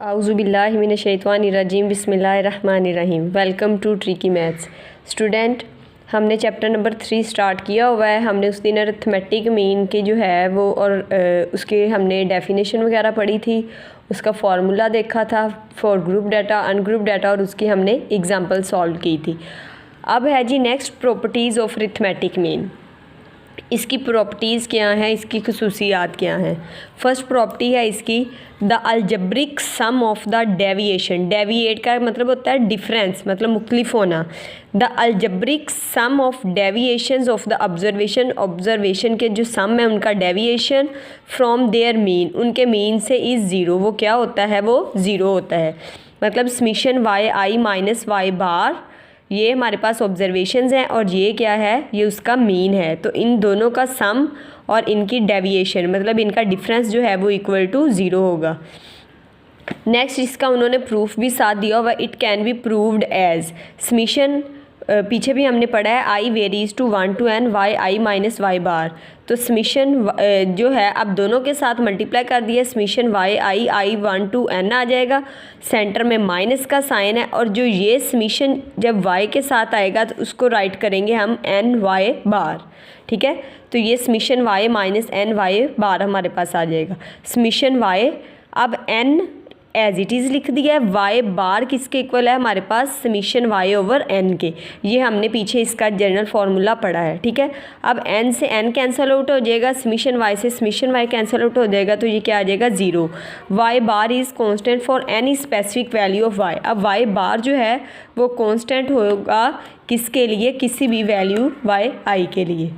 आउज़ुबिल्लाहिमिनश्शैतानिर्रजीम बिस्मिल्लाहिर्रहमानिर्रहीम। Welcome to tricky maths. Student, हमने chapter number 3 start किया हुआ है। हमने उस दिन अरिथमेटिक मीन के जो है वो और उसके हमने डेफिनेशन वगैरह पढ़ी थी, उसका फार्मूला देखा था for group data, ungroup data, और उसकी हमने एग्जांपल सॉल्व की थी। अब है जी next properties of arithmetic mean. इसकी प्रॉपर्टीज़ क्या हैं, इसकी खसूसियात क्या हैं। फर्स्ट प्रॉपर्टी है इसकी the algebraic sum of the deviation. Deviate का मतलब होता है डिफरेंस, मतलब मुख्तलिफ होना। The algebraic sum of deviations of the observation, observation के जो सम है उनका डेविएशन फ्रॉम देयर मीन, उनके मीन से इज़ ज़ीरो। वो क्या होता है, वो ज़ीरो होता है। मतलब summation y i minus y bar, ये हमारे पास ऑब्जर्वेशंस हैं और ये क्या है, ये उसका मीन है। तो इन दोनों का सम और इनकी डेविएशन मतलब इनका डिफरेंस जो है वो इक्वल टू ज़ीरो होगा। नेक्स्ट इसका उन्होंने प्रूफ भी साथ दिया हुआ, it can be proved as summation, पीछे भी हमने पढ़ा है i varies to 1 to n y i minus y bar. तो समीशन जो है अब दोनों के साथ मल्टीप्लाई कर दिया, summation y i 1 to n आ जाएगा, सेंटर में माइनस का साइन है, और जो ये समीशन जब y के साथ आएगा तो उसको राइट करेंगे हम n y बार। ठीक है, तो ये summation y minus n y बार हमारे पास आ जाएगा। समीशन y अब n एज इट इज़ लिख दिया है, y बार किसके इक्वल है हमारे पास, समीशन y ओवर n के। ये हमने पीछे इसका जनरल फार्मूला पढ़ा है। ठीक है, अब n से n कैंसिल आउट हो जाएगा, समीशन y से समीशन y कैंसिल आउट हो जाएगा, तो ये क्या आ जाएगा, zero. y bar is constant for any specific value of y। अब y बार जो है वो कांस्टेंट होगा किसके लिए, किसी भी वैल्यू y i के लिए।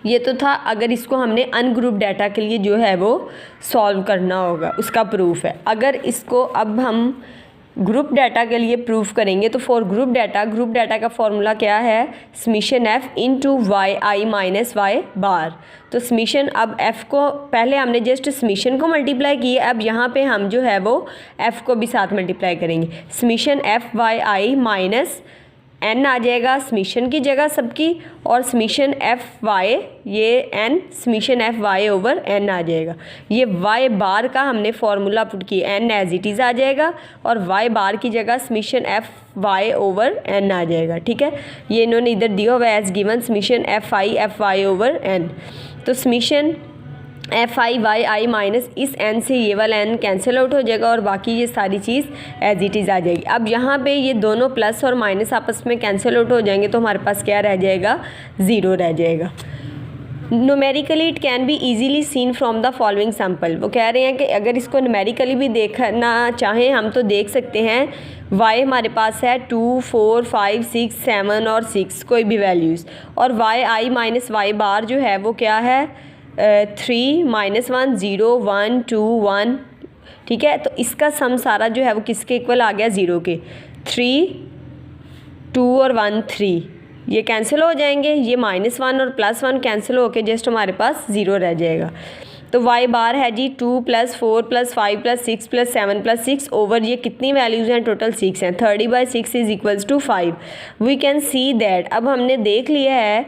ये तो था अगर इसको हमने अनग्रुप डाटा के लिए जो है वो सॉल्व करना होगा, उसका प्रूफ है। अगर इसको अब हम ग्रुप डाटा के लिए प्रूफ करेंगे तो फॉर ग्रुप डाटा का फॉर्मूला क्या है, summation f into Y i minus y bar. तो समीशन अब f को पहले हमने जस्ट समीशन को मल्टीप्लाई किया, अब यहाँ पे हम जो है वो f को भी साथ मल्टीप्लाई करेंगे। Summation f y i minus n आ जाएगा समीशन की जगह सबकी, और समीशन एफ वाई ये n summation f y over n आ जाएगा। ये y बार का हमने फार्मूला पुट किया, n एज इट इज़ आ जाएगा, और y बार की जगह summation f y over n आ जाएगा। ठीक है, ये इन्होंने इधर दिया हुआ as given summation f y over n। तो summation f i y i minus इस n से ये वाला n कैंसिल आउट हो जाएगा और बाकी ये सारी चीज़ एज इट इज़ आ जाएगी। अब यहाँ पे ये दोनों प्लस और माइनस आपस में कैंसिल आउट हो जाएंगे, तो हमारे पास क्या रह जाएगा, ज़ीरो रह जाएगा। Numerically it can be easily seen from the following sample. वो कह रहे हैं कि अगर इसको न्यूमेरिकली भी देखना चाहें हम तो देख सकते हैं। y हमारे पास है 2, 4, 5, 6, 7 और 6 कोई भी वैल्यूज़, और वाई आई माइनस वाई बार जो है वो क्या है, 3, -1, 0, 1, 2, 1। ठीक है, तो इसका सम सारा जो है वो किसके इक्वल आ गया, ज़ीरो के। 3, 2 और 1 3, ये कैंसिल हो जाएंगे, ये -1 और +1 कैंसिल होके जस्ट हमारे पास ज़ीरो रह जाएगा। तो y बार है जी 2 + 4 + 5 + 6 + 7 + 6 ओवर ये कितनी वैल्यूज़ हैं, टोटल 6 हैं। 30/6 is equals to 5। We can see that, अब हमने देख लिया है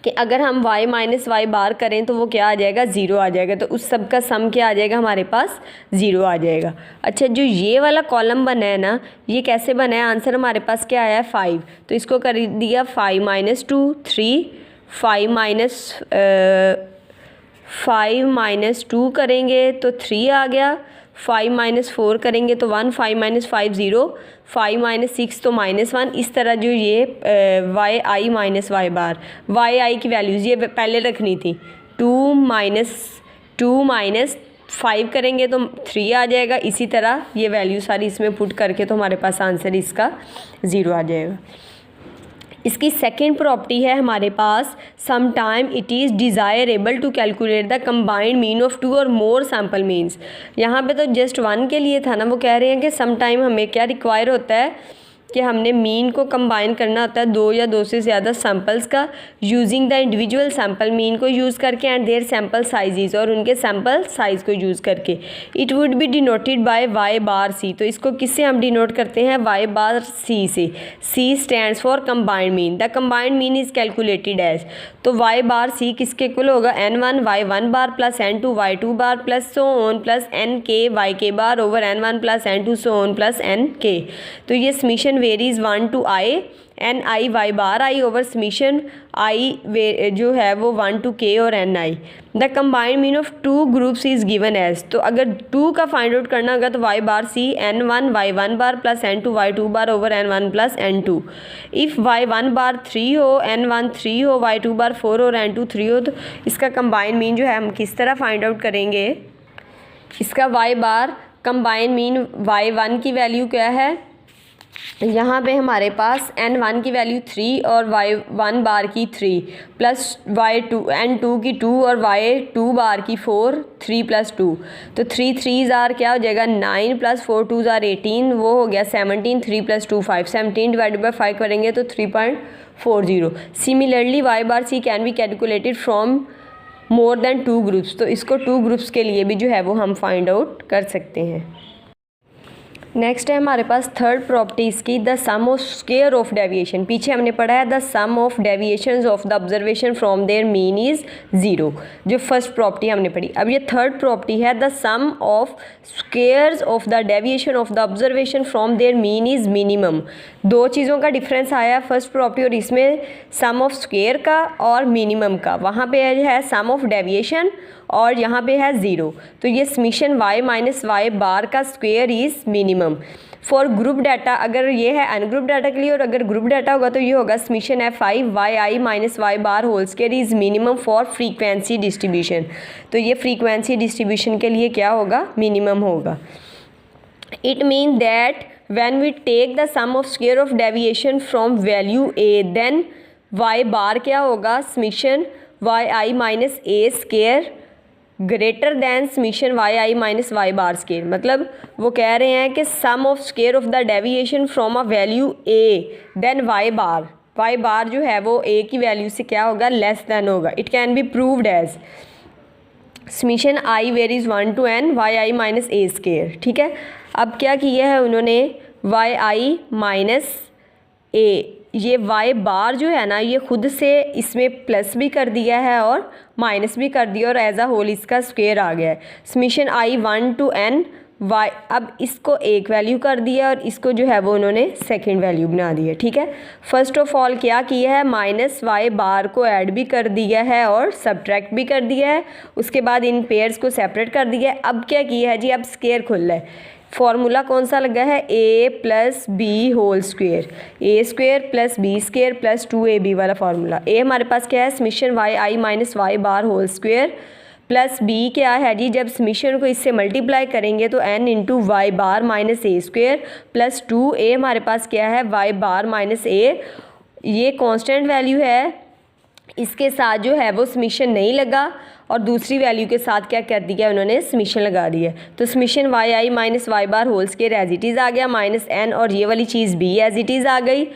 कि अगर हम y माइनस वाई बार करें तो वो क्या आ जाएगा, ज़ीरो आ जाएगा। तो उस सब का सम क्या आ जाएगा हमारे पास, ज़ीरो आ जाएगा। अच्छा, जो ये वाला कॉलम बना है ना, ये कैसे बना है, आंसर हमारे पास क्या आया है, 5। तो इसको कर दिया 5 - 2 3, 5 - 2 करेंगे तो 3 आ गया, 5 - 4 करेंगे तो 1, 5 - 5 0, 5 - 6 तो -1। इस तरह जो ये Y i minus y bar, Y आई की वैल्यूज़ ये पहले रखनी थी। 2 - 5 करेंगे तो 3 आ जाएगा। इसी तरह ये वैल्यू सारी इसमें पुट करके तो हमारे पास आंसर इसका ज़ीरो आ जाएगा। इसकी सेकेंड प्रॉपर्टी है हमारे पास, some time it is desirable to calculate the combined mean of 2 और मोर सैम्पल मीन्स। यहाँ पे तो जस्ट 1 के लिए था ना, वो कह रहे हैं कि सम टाइम हमें क्या रिक्वायर होता है, कि हमने मीन को कंबाइन करना होता है 2 या 2 से ज़्यादा सैम्पल्स का using the individual sample mean को यूज़ करके एंड देयर सैम्पल साइजेस और उनके सैम्पल साइज़ को यूज़ करके। It would be denoted by y bar c. तो इसको किससे हम डिनोट करते हैं? वाई बार सी से। C stands for combined mean. The combined mean is calculated as, तो वाई बार सी किसके इक्वल होगा? N1 Y1 bar plus N2 Y2 bar plus so on plus NK YK bar over N1 plus N2 so on plus NK। तो ये summation varies 1 to I NI Y bar I over summation I जो है वो 1 to K और NI। The combined mean of 2 groups is given as, तो अगर 2 का find out करना होगा तो y bar c N1 Y1 bar plus N2 Y2 bar over N1 plus N2। If Y1 bar 3 हो, N1 3 हो, Y2 बार 4 और N2 3 हो, तो इसका कंबाइंड मीन जो है हम किस तरह फाइंड आउट करेंगे? इसका वाई बार कंबाइंड मीन Y1 की वैल्यू क्या है? यहाँ पे हमारे पास N1 की वैल्यू 3 और Y1 बार की 3 प्लस N2 की 2 और Y2 बार की 4 3 प्लस 2, तो 3 3 ज़ार क्या हो जाएगा? 9 प्लस 4 2 ज़ार 18, वो हो गया 17। 3 प्लस 2 5, 17 डिवाइडेड बाई 5 करेंगे तो 3.40। Similarly y bar c can be calculated from more than 2 groups, तो इसको 2 ग्रुप्स के लिए भी जो है वो हम फाइंड आउट कर सकते हैं। नेक्स्ट है हमारे पास थर्ड प्रॉपर्टी इसकी, the sum of square of deviation. पीछे हमने पढ़ा है the sum of deviations of the observation from their mean is 0, जो फर्स्ट प्रॉपर्टी हमने पढ़ी। अब ये थर्ड प्रॉपर्टी है the sum of squares of the deviation of the observation from their mean is minimum. दो चीज़ों का डिफरेंस आया फर्स्ट प्रॉपर्टी और इसमें, सम ऑफ स्क्वायर का और मिनिमम का। वहाँ पे है सम ऑफ डेविएशन और यहाँ पे है 0, तो ये समीशन y माइनस वाई बार का square is minimum. For group data, अगर ये है अनग्रुप डाटा के लिए और अगर ग्रुप डाटा होगा तो ये होगा summation F5 yi minus y bar whole square is minimum for frequency distribution. तो ये फ्रीक्वेंसी डिस्ट्रीब्यूशन के लिए क्या होगा? मिनिमम होगा। It mean that when we take the sum of square of deviation from value a then y bar क्या होगा? Summation yi minus a square greater than summation yi minus y bar square. मतलब वो कह रहे हैं कि sum of square of the deviation from a value a then y bar जो है वो a की वैल्यू से क्या होगा? लेस देन होगा। It can be proved as summation I varies 1 to n yi minus a square. ठीक है, अब क्या किया है उन्होंने? yi माइनस a, ये y बार जो है ना ये खुद से इसमें प्लस भी कर दिया है और माइनस भी कर दिया और एज अ होल इसका स्क्वायर आ गया है। Summation I 1 to n y, अब इसको एक वैल्यू कर दिया और इसको जो है वो उन्होंने सेकंड वैल्यू बना दी है। ठीक है, फर्स्ट ऑफ ऑल क्या किया है? माइनस वाई बार को ऐड भी कर दिया है और सब्ट्रैक्ट भी कर दिया है, उसके बाद इन पेयर्स को सेपरेट कर दिया है। अब क्या किया है जी? अब स्क्वायर खुला है। फॉर्मूला कौन सा लगा है? a plus b whole square, a square plus b square plus 2ab वाला फार्मूला। a हमारे पास क्या है? Summation yi minus y bar whole square plus b क्या है जी? जब समीशन को इससे मल्टीप्लाई करेंगे तो n into Y bar minus ए स्क्वायर प्लस 2a हमारे पास क्या है? वाई बार माइनस ए, ये कांस्टेंट वैल्यू है, इसके साथ जो है वो समीशन नहीं लगा और दूसरी वैल्यू के साथ क्या कर दिया उन्होंने? समीशन लगा दिया। तो summation yi minus y bar whole square as it is आ गया माइनस n और ये वाली चीज़ b एज इट इज़ आ गई।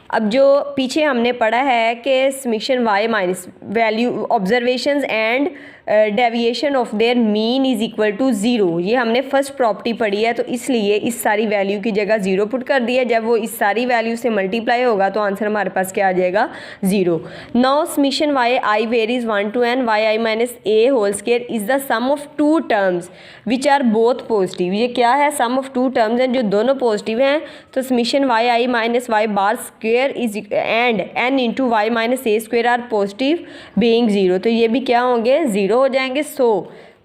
अब जो पीछे हमने पढ़ा है कि summation y minus value observations and deviation of their mean is equal to 0, ये हमने फर्स्ट प्रॉपर्टी पढ़ी है, तो इसलिए इस सारी वैल्यू की जगह 0 पुट कर दिया। जब वो इस सारी वैल्यू से मल्टीप्लाई होगा तो आंसर हमारे पास क्या आ जाएगा? 0। Now summation yi varies 1 to n yi minus a whole square is the sum of 2 terms which are both positive. ये क्या है? सम ऑफ 2 टर्म्स हैं जो दोनों पॉजिटिव हैं। तो summation yi minus y bar square is and n into y minus a square are positive being 0, तो ये भी क्या होंगे? 0 हो जाएंगे। So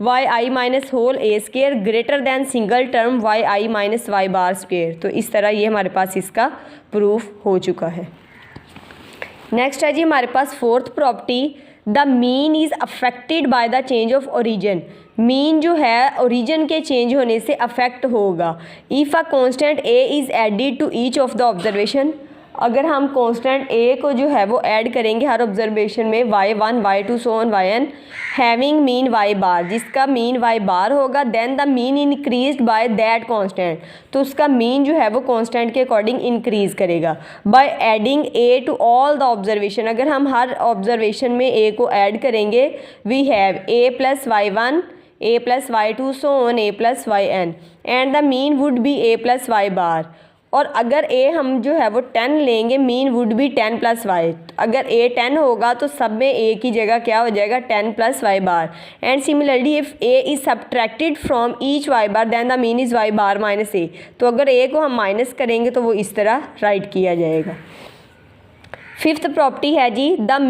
yi minus whole a square greater than single term yi minus y bar square. तो इस तरह ये हमारे पास इसका प्रूफ हो चुका है। नेक्स्ट है जी हमारे पास fourth property, the mean is affected by the change of origin. Mean जो है ओरिजिन के चेंज होने से अफेक्ट होगा। If a constant a is added to each of the observation, अगर हम कांस्टेंट ए को जो है वो ऐड करेंगे हर ऑब्जर्वेशन में y1 y2 so on yn having mean y bar, जिसका मीन y बार होगा, then the mean increased by that constant, तो उसका मीन जो है वो कांस्टेंट के अकॉर्डिंग इंक्रीज करेगा by adding a to all the observation. अगर हम हर ऑब्जर्वेशन में ए को ऐड करेंगे we have a plus y1 a plus y2 so on a plus yn and the mean would be a plus y bar. और अगर a हम जो है वो 10 लेंगे, mean would be 10 plus y. अगर a 10 होगा तो सब में a की जगह क्या हो जाएगा 10 plus y bar. And similarly if a is subtracted from each y bar then the mean is y bar minus a। तो अगर a को हम माइनस करेंगे तो वो इस तरह राइट किया जाएगा। फिफ्थ प्रॉपर्टी है जी the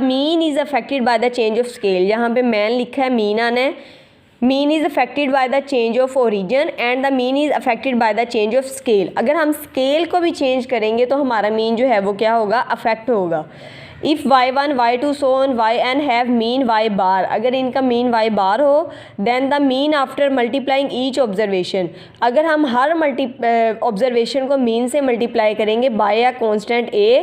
mean is affected by the change of scale. यहाँ पे मैन लिखा है, मीन आना है। Mean is affected by the change of origin and the mean is affected by the change of scale. अगर हम स्केल को भी चेंज करेंगे तो हमारा मीन जो है वो क्या होगा, अफेक्ट होगा। If y1 y2 so on yn have mean y bar, अगर इनका मीन y बार हो then the mean after multiplying each observation, अगर हम हर ऑब्जर्वेशन को मीन से मल्टीप्लाई करेंगे by a constant a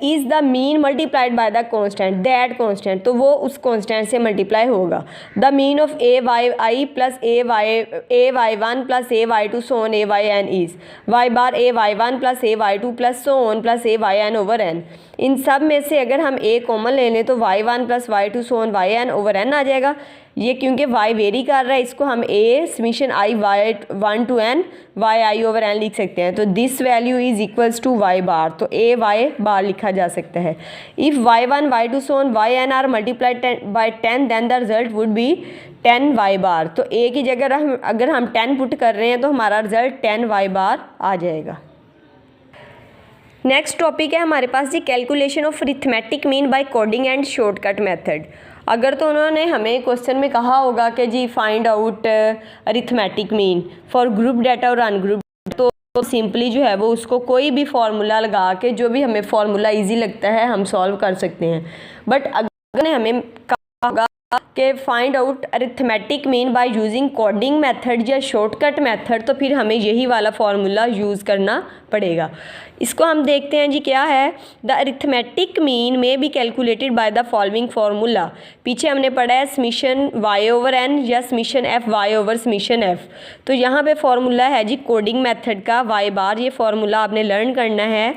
is the mean multiplied by the constant that constant, तो वो उस कांस्टेंट से मल्टीप्लाई होगा। The mean of a y I plus a y1 plus a y2 so on a yn is y bar a y1 plus a y2 plus so on plus a yn over n। इन सब में से अगर हम a common ले लें तो y1 plus y2 so on yn over n आ जाएगा। ये क्योंकि y वेरी कर रहा है, इसको हम a summation i y1 to n yi over n लिख सकते हैं। तो this value is equals to y bar, तो a y बार लिखा जा सकता है। If y1 y2 so on yn are multiplied by 10 then the result would be 10 y bar. तो a की जगह अगर हम 10 पुट कर रहे हैं तो हमारा रिजल्ट 10 y बार आ जाएगा। नेक्स्ट टॉपिक है हमारे पास जी calculation of arithmetic mean by coding and shortcut method. अगर तो उन्होंने हमें क्वेश्चन में कहा होगा कि जी find out arithmetic mean for group data और अनग्रुप, तो सिंपली जो है वो उसको कोई भी फार्मूला लगा के जो भी हमें फार्मूला इजी लगता है हम सॉल्व कर सकते हैं। बट अगर हमें कहा होगा कि find out arithmetic mean by using coding method या शॉर्टकट मेथड, तो फिर हमें यही वाला फार्मूला यूज़ करना पड़ेगा। इसको हम देखते हैं जी क्या है। The arithmetic mean may be calculated by the following formula. पीछे हमने पढ़ा है समीशन y ओवर n या summation f y over summation f। तो यहाँ पे फार्मूला है जी कोडिंग मेथड का y बार, ये फार्मूला आपने लर्न करना है।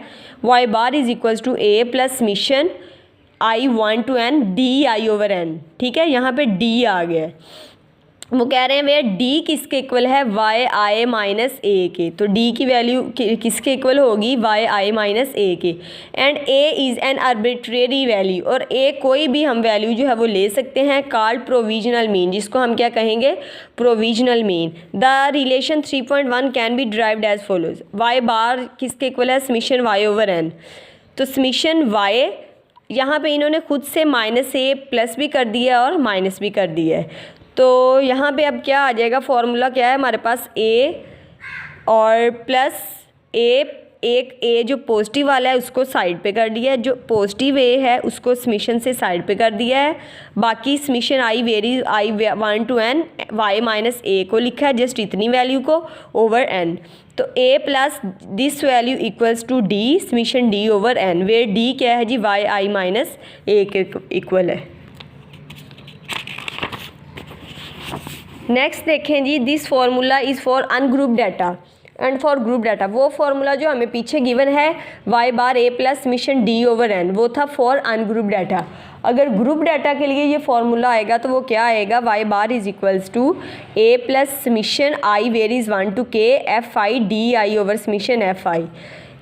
y bar is equals to a plus summation i1 to n di over n। ठीक है, यहाँ पे d आ गया है। वो कह रहे हैं वे d किसके इक्वल है yi माइनस a के, तो d की वैल्यू किसके इक्वल होगी yi माइनस a के। And a is an arbitrary value, और a कोई भी हम वैल्यू जो है वो ले सकते हैं, कॉल्ड प्रोविजनल मीन, जिसको हम क्या कहेंगे provisional mean. The relation 3.1 can be derived as follows. y bar किसके इक्वल है समीशन y ओवर n, तो समीशन y यहाँ पे इन्होंने खुद से माइनस a प्लस भी कर दिया और माइनस भी कर दिया है। तो यहाँ पे अब क्या आ जाएगा, फार्मूला क्या है हमारे पास a और प्लस एक a जो पॉजिटिव वाला है उसको साइड पे कर दिया है, जो पॉजिटिव a है उसको समीशन से साइड पे कर दिया है। बाकी summation i varies i1 to n y minus a को लिखा है जस्ट इतनी वैल्यू को ओवर n। तो a plus this value equals to d summation d over n, where d क्या है जी yi माइनस a के इक्वल है। नेक्स्ट देखें जी, this formula is for ungroup data and for group data. वो फार्मूला जो हमें पीछे गिवन है y bar a plus summation d over n, वो था फॉर अनग्रुप डाटा। अगर ग्रुप डाटा के लिए ये फार्मूला आएगा तो वो क्या आएगा, y bar is equals to a plus summation i varies 1 to k f i d i over summation f i।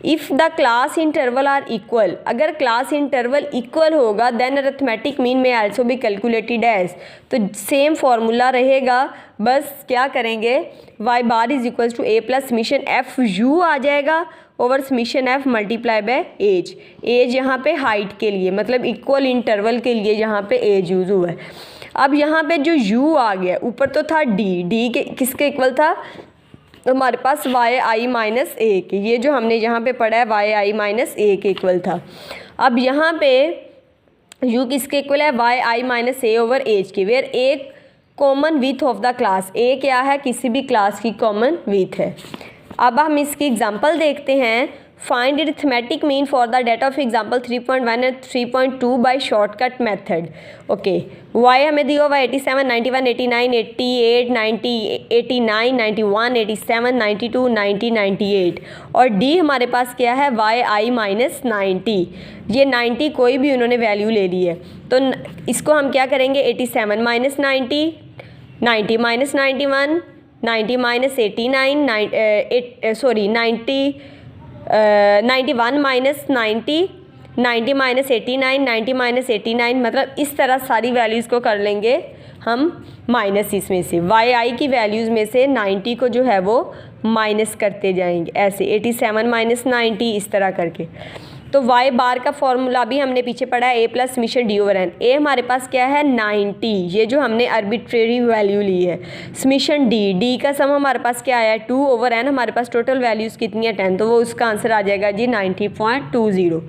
If the class interval are equal, अगर क्लास इंटरवल इक्वल होगा then arithmetic mean may also भी calculated as, तो same formula रहेगा, बस क्या करेंगे y bar is equals to a plus summation f u आ जाएगा over summation f multiply by h. H यहाँ पे हाइट के लिए मतलब इक्वल इंटरवल के लिए यहाँ पे एज यूज़ हुआ है। अब यहाँ पे जो u आ गया, ऊपर तो था d के किसके इक्वल था, तो हमारे पास yi माइनस a के, ये जो हमने यहाँ पे पढ़ा है yi माइनस a के इक्वल था। अब यहाँ पे u किसके इक्वल है yi minus a over h के, where a common width of the class, a क्या है किसी भी क्लास की कॉमन विथ है। अब हम इसकी एग्जांपल देखते हैं। Find arithmetic mean for the data of example 3.1 and 3.2 by shortcut method. Okay, y हमें दिया हुआ 87, 91, 89, 88, 90, 89, 91, 87, 92, 90, 98 और डी हमारे पास क्या है वाई आई माइनस 90। ये 90 कोई भी उन्होंने वैल्यू ले ली है, तो इसको हम क्या करेंगे 87 minus 90, 90 minus 91, 90 minus 89, 91 minus 90, 90 minus 89, 90 minus 89, मतलब इस तरह सारी वैल्यूज़ को कर लेंगे हम माइनस इसमें से वाई आई की वैल्यूज़ में से 90 को जो है वो माइनस करते जाएंगे ऐसे 87 माइनस 90 इस तरह करके। तो वाई बार का फॉर्मूला भी हमने पीछे पढ़ा है, a plus summation d over n. A हमारे पास क्या है 90, ये जो हमने आर्बिट्रेरी वैल्यू ली है। समीशन डी, डी का सम हमारे पास क्या आया है 2 ओवर एन, हमारे पास टोटल वैल्यूज़ कितनी है 10, तो वो उसका आंसर आ जाएगा जी 90.20।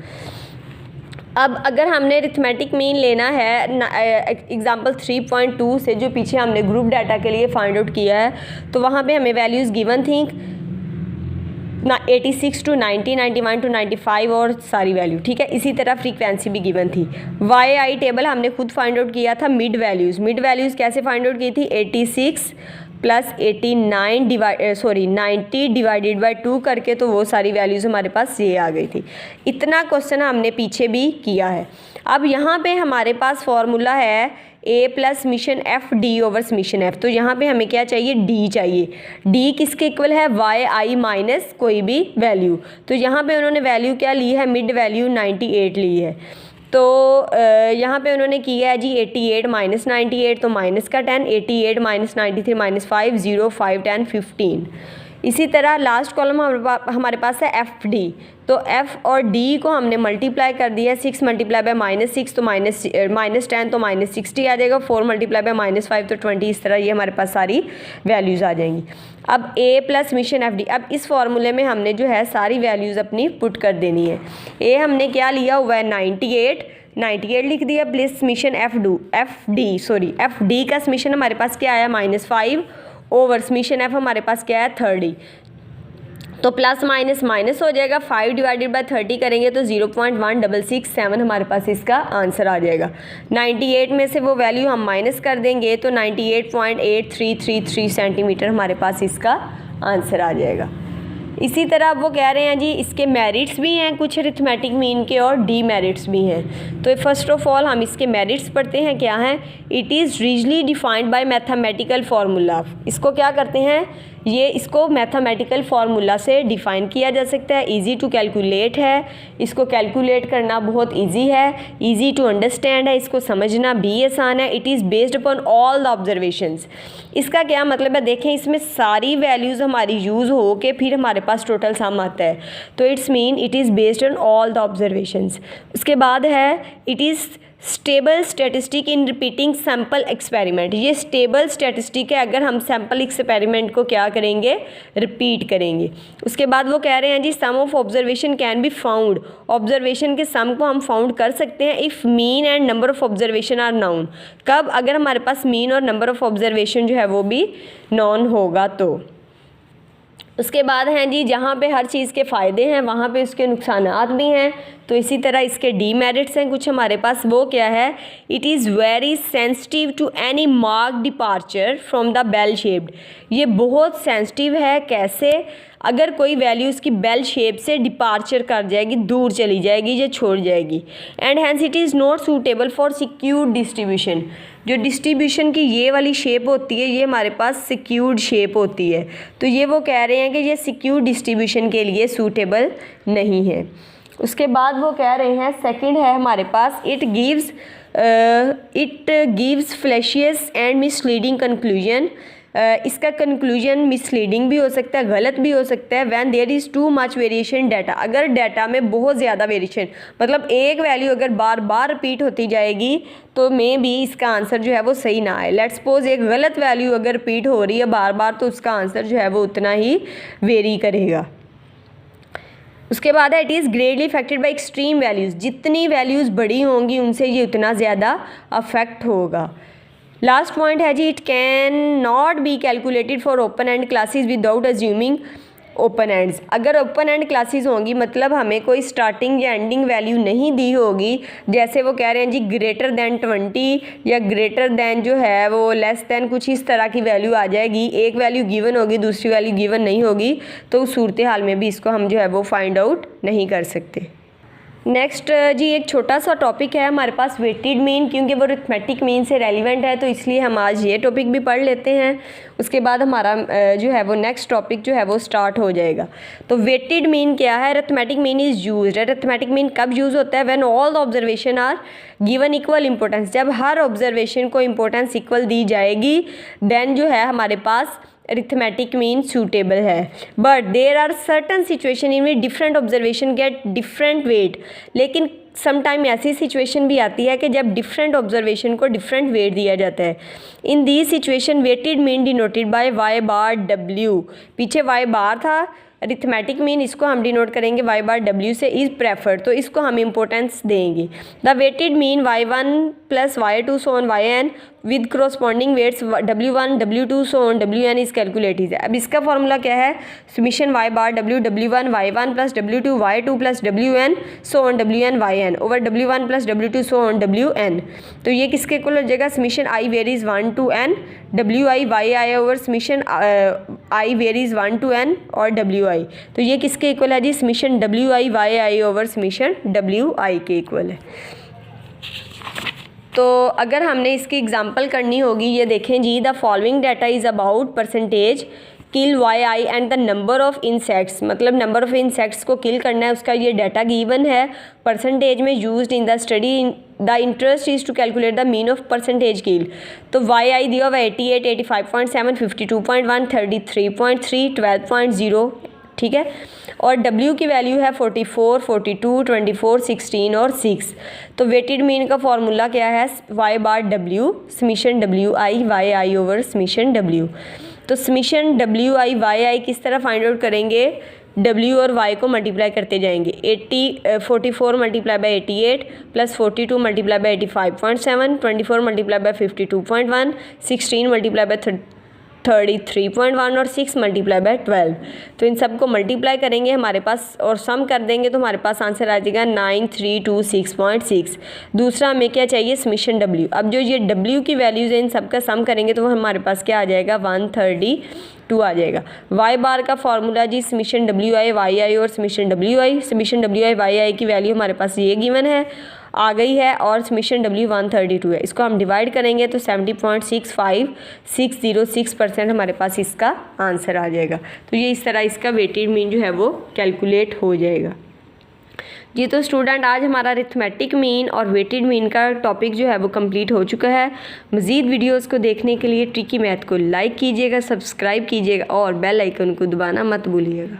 अब अगर हमने अरिथमेटिक मीन लेना है एग्जाम्पल 3.2 से जो पीछे हमने ग्रुप डाटा के लिए फाइंड आउट किया है, तो वहाँ पे हमें वैल्यूज़ गिवन थी 86 to 90, 91 to 95 और सारी वैल्यू, ठीक है। इसी तरह फ्रीक्वेंसी भी गिवन थी। वाई आई टेबल हमने खुद फाइंड आउट किया था मिड वैल्यूज़ कैसे फाइंड आउट की थी 86 प्लस 90 डिवाइडेड बाई 2 करके, तो वो सारी वैल्यूज़ हमारे पास ये आ गई थी। इतना क्वेश्चन हमने पीछे भी किया है। अब यहाँ पे हमारे पास फॉर्मूला है a plus summation f d over summation f, तो यहाँ पे हमें क्या चाहिए डी चाहिए। डी किसके इक्वल है वाई आई माइनस कोई भी वैल्यू, तो यहाँ पे उन्होंने वैल्यू क्या ली है मिड वैल्यू 98 ली है, तो यहाँ पे उन्होंने किया है जी 88 माइनस 98, तो माइनस का 10, 88 माइनस 93 माइनस 5, 0, 5, 10, 15। इसी तरह लास्ट कॉलम हमारे पास है एफ डी, तो एफ और डी को हमने मल्टीप्लाई कर दिया है 6 मल्टीप्लाई बाय माइनस 6 तो माइनस 10 तो माइनस 60 आ जाएगा, 4 मल्टीप्लाई बाय माइनस 5 तो 20, इस तरह ये हमारे पास सारी वैल्यूज़ आ जाएंगी। अब ए प्लस समीशन एफ डी, अब इस फॉर्मूले में हमने जो है सारी वैल्यूज़ अपनी पुट कर देनी है। ए हमने क्या लिया हुआ है 98 लिख दिया प्लस समीशन एफ डी का समीशन हमारे पास क्या आया -5 ओवर समीशन एफ हमारे पास क्या है 30, तो प्लस माइनस माइनस हो जाएगा, 5 डिवाइडेड बाय 30 करेंगे तो 0.1667 हमारे पास इसका आंसर आ जाएगा। 98 में से वो वैल्यू हम माइनस कर देंगे तो 98.8333 सेंटीमीटर हमारे पास इसका आंसर आ जाएगा। इसी तरह वो कह रहे हैं जी इसके मेरिट्स भी हैं कुछ अरिथमेटिक मीन के और डी मेरिट्स भी हैं। तो फर्स्ट ऑफ ऑल हम इसके मेरिट्स पढ़ते हैं क्या हैं। It is rigidly defined by mathematical formula. इसको क्या करते हैं ये इसको मैथमेटिकल फार्मूला से डिफ़ाइन किया जा सकता है। इजी टू कैलकुलेट है, इसको कैलकुलेट करना बहुत इजी है, इजी टू अंडरस्टैंड है, इसको समझना भी आसान है। It is based upon all the observations. इसका क्या मतलब है देखें, इसमें सारी वैल्यूज़ हमारी यूज़ हो के फिर हमारे पास टोटल सम आता है, तो it's mean it is based on all the observations. उसके बाद है it is stable statistic in repeating sample experiment. ये स्टेबल स्टैटिस्टिक है अगर हम सैम्पल एक्सपेरिमेंट को क्या करेंगे रिपीट करेंगे। उसके बाद वो कह रहे हैं जी sum of observation can be found. Observation के सम को हम फाउंड कर सकते हैं if mean and number of observation are known. कब, अगर हमारे पास मीन और नंबर ऑफ ऑब्जर्वेशन जो है वो भी नॉन होगा तो। उसके बाद हैं जी जहाँ पे हर चीज़ के फ़ायदे हैं वहाँ पे उसके नुकसानात भी हैं। तो इसी तरह इसके डीमेरिट्स हैं कुछ हमारे पास। वो क्या है, it is very sensitive to any mark departure from the bell shaped. ये बहुत सेंसिटिव है, कैसे, अगर कोई वैल्यू इसकी बेल शेप से डिपार्चर कर जाएगी, दूर चली जाएगी या छोड़ जाएगी। And hence it is not suitable for skewed distribution. जो डिस्ट्रीब्यूशन की ये वाली शेप होती है ये हमारे पास सिक्योर्ड शेप होती है, तो ये वो कह रहे हैं कि ये सिक्योर्ड डिस्ट्रीब्यूशन के लिए सूटेबल नहीं है। उसके बाद वो कह रहे हैं सेकंड है हमारे पास it gives fallacious and misleading conclusion. इसका कंक्लूजन मिसलीडिंग भी हो सकता है, गलत भी हो सकता है। When there is too much variation data, अगर डाटा में बहुत ज़्यादा वेरिएशन, मतलब एक वैल्यू अगर बार बार रिपीट होती जाएगी तो में भी इसका आंसर जो है वो सही ना आए। लेट्स सपोज एक गलत वैल्यू अगर रिपीट हो रही है बार बार तो उसका आंसर जो है वो उतना ही वेरी करेगा। उसके बाद है it is greatly affected by extreme values. जितनी वैल्यूज़ बड़ी होंगी उनसे ये उतना ज़्यादा अफेक्ट होगा। लास्ट पॉइंट है जी it can not be calculated for open end classes without assuming open ends. अगर ओपन एंड क्लासेस होंगी मतलब हमें कोई स्टार्टिंग या एंडिंग वैल्यू नहीं दी होगी, जैसे वो कह रहे हैं जी ग्रेटर दैन 20 या ग्रेटर दैन जो है वो लेस दैन, कुछ इस तरह की वैल्यू आ जाएगी, एक वैल्यू गिवन होगी दूसरी वैल्यू गिवन नहीं होगी, तो उस सूरत हाल में भी इसको हम जो है वो फाइंड आउट नहीं कर सकते। नेक्स्ट जी एक छोटा सा टॉपिक है हमारे पास वेटेड मीन, क्योंकि वो अरिथमेटिक मीन से रेलिवेंट है तो इसलिए हम आज ये टॉपिक भी पढ़ लेते हैं। उसके बाद हमारा जो है वो नेक्स्ट टॉपिक जो है वो स्टार्ट हो जाएगा। तो वेटेड मीन क्या है? Arithmetic mean is used. Arithmetic mean कब यूज़ होता है? When all the observation are given equal importance. जब हर ऑब्जर्वेशन को इंपॉर्टेंस इक्वल दी जाएगी देन जो है हमारे पास अरिथमेटिक मीन सूटेबल है। But there are certain situation in which different observation get different weight. लेकिन समटाइम ऐसी सिचुएशन भी आती है कि जब डिफरेंट ऑब्जर्वेशन को डिफरेंट वेट दिया जाता है। In the situation weighted mean denoted by y bar डब्ल्यू। पीछे वाई बार था, अरिथमेटिक मीन इसको हम डिनोट करेंगे वाई बार डब्ल्यू से, इज़ प्रेफर्ड, तो इसको हम इंपॉर्टेंस देंगे। The weighted mean y1 plus y2 so on yn with corresponding weights w1 w2 so on wn is calculated. अब इसका फॉर्मूला क्या है? Summation y bar w w1 y1 plus w2 y2 plus wn so on wn yn over w1 plus w2 so on wn। तो ये किसके equal हो जाएगा? Summation i varies 1 to n wi yi over summation i varies 1 to n और wi। तो ये किसके equal है जी? Summation wi yi over summation wi के इक्वल है। तो अगर हमने इसकी एग्जांपल करनी होगी, ये देखें जी, the following data is about percentage kill y i and the number of insects. मतलब नंबर ऑफ इंसेक्ट्स को किल करना है, उसका ये डाटा गिवन है परसेंटेज में used in the study. The interest is to calculate the mean of percentage kill. तो y आई दिया हुआ 88, 85.7, 52.1, 33.3, 12.0, ठीक है। और W की वैल्यू है 44, 42, 24, 16 और 6। तो वेटेड मीन का फॉर्मूला क्या है? y bar W summation WI YI over summation W। तो समीशन WI YI किस तरह फाइंड आउट करेंगे? W और Y को मल्टीप्लाई करते जाएंगे। 44 multiply by 88 plus 42 multiply by 85.7, 24 multiply by 52.1, 16 multiply by 33.1 और 6 मल्टीप्लाई बाय 12। तो इन सब को मल्टीप्लाई करेंगे हमारे पास और सम कर देंगे तो हमारे पास आंसर आ जाएगा 9326.6। दूसरा हमें क्या चाहिए? Summation W। अब जो ये W की वैल्यूज़ है इन सब का सम करेंगे तो हमारे पास क्या आ जाएगा? 132 आ जाएगा। y बार का फॉर्मूला जी समीशन WI YI और summation WI। Summation WI YI की वैल्यू हमारे पास ये गिवन है, आ गई है, और समीशन W 132 है। इसको हम डिवाइड करेंगे तो 70.65606% हमारे पास इसका आंसर आ जाएगा। तो ये इस तरह इसका वेटेड मीन जो है वो कैलकुलेट हो जाएगा जी। तो स्टूडेंट आज हमारा अरिथमेटिक मीन और वेटेड मीन का टॉपिक जो है वो कंप्लीट हो चुका है। मज़ीद वीडियोस को देखने के लिए ट्रिकी मैथ को लाइक कीजिएगा, सब्सक्राइब कीजिएगा और बेल आइकन को दबाना मत भूलिएगा।